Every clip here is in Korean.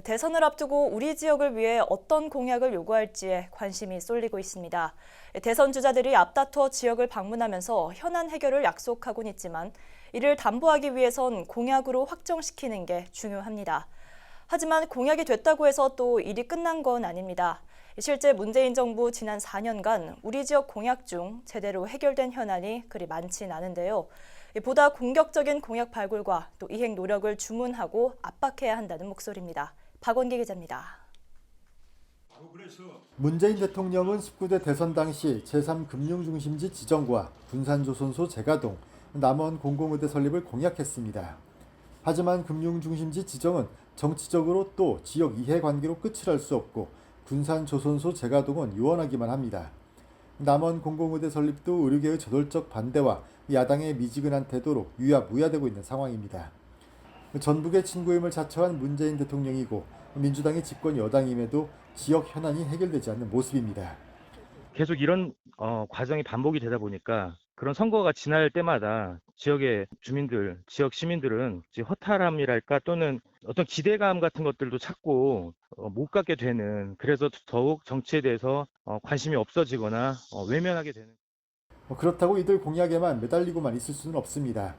대선을 앞두고 우리 지역을 위해 어떤 공약을 요구할지에 관심이 쏠리고 있습니다. 대선 주자들이 앞다퉈 지역을 방문하면서 현안 해결을 약속하곤 있지만 이를 담보하기 위해선 공약으로 확정시키는 게 중요합니다. 하지만 공약이 됐다고 해서 또 일이 끝난 건 아닙니다. 실제 문재인 정부 지난 4년간 우리 지역 공약 중 제대로 해결된 현안이 그리 많진 않은데요. 보다 공격적인 공약 발굴과 또 이행 노력을 주문하고 압박해야 한다는 목소리입니다. 박원기 기자입니다. 문재인 대통령은 19대 대선 당시 제3금융중심지 지정과 군산조선소 재가동, 남원 공공의대 설립을 공약했습니다. 하지만 금융중심지 지정은 정치적으로 또 지역 이해관계로 끝을 할 수 없고 군산조선소 재가동은 요원하기만 합니다. 남원 공공의대 설립도 의료계의 저돌적 반대와 야당의 미지근한 태도로 유야무야되고 있는 상황입니다. 전북의 친구임을 자처한 문재인 대통령이고 민주당이 집권 여당임에도 지역 현안이 해결되지 않는 모습입니다. 계속 이런 과정이 반복이 되다 보니까 그런 선거가 지날 때마다 지역의 주민들, 지역 시민들은 허탈함이랄까 또는 어떤 기대감 같은 것들도 찾고 못 갖게 되는, 그래서 더욱 정치에 대해서 관심이 없어지거나 외면하게 되는. 그렇다고 이들 공약에만 매달리고만 있을 수는 없습니다.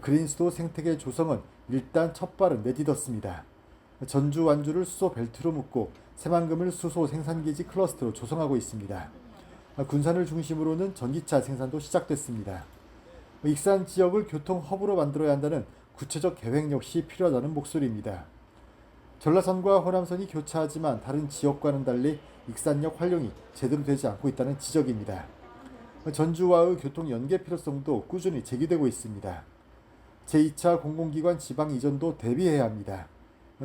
그린수도 생태계 조성은 일단 첫 발은 내딛었습니다. 전주 완주를 수소 벨트로 묶고 새만금을 수소 생산기지 클러스터로 조성하고 있습니다. 군산을 중심으로는 전기차 생산도 시작됐습니다. 익산 지역을 교통 허브로 만들어야 한다는 구체적 계획 역시 필요하다는 목소리입니다. 전라선과 호남선이 교차하지만 다른 지역과는 달리 익산역 활용이 제대로 되지 않고 있다는 지적입니다. 전주와의 교통 연계 필요성도 꾸준히 제기되고 있습니다. 제2차 공공기관 지방 이전도 대비해야 합니다.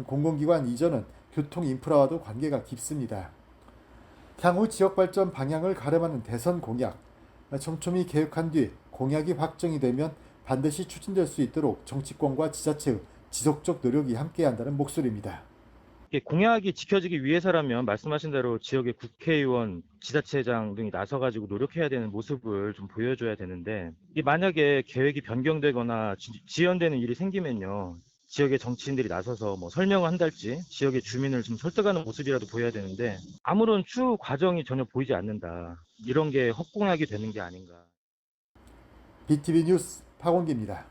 공공기관 이전은 교통 인프라와도 관계가 깊습니다. 향후 지역발전 방향을 가름하는 대선 공약, 촘촘히 계획한 뒤 공약이 확정이 되면 반드시 추진될 수 있도록 정치권과 지자체의 지속적 노력이 함께한다는 목소리입니다. 공약이 지켜지기 위해서라면 말씀하신 대로 지역의 국회의원, 지자체장 등이 나서가지고 노력해야 되는 모습을 좀 보여줘야 되는데, 이게 만약에 계획이 변경되거나 지연되는 일이 생기면요, 지역의 정치인들이 나서서 설명을 한달지 지역의 주민을 좀 설득하는 모습이라도 보여야 되는데 아무런 추후 과정이 전혀 보이지 않는다. 이런 게 헛공약이 되는 게 아닌가. BTV 뉴스 박원기입니다.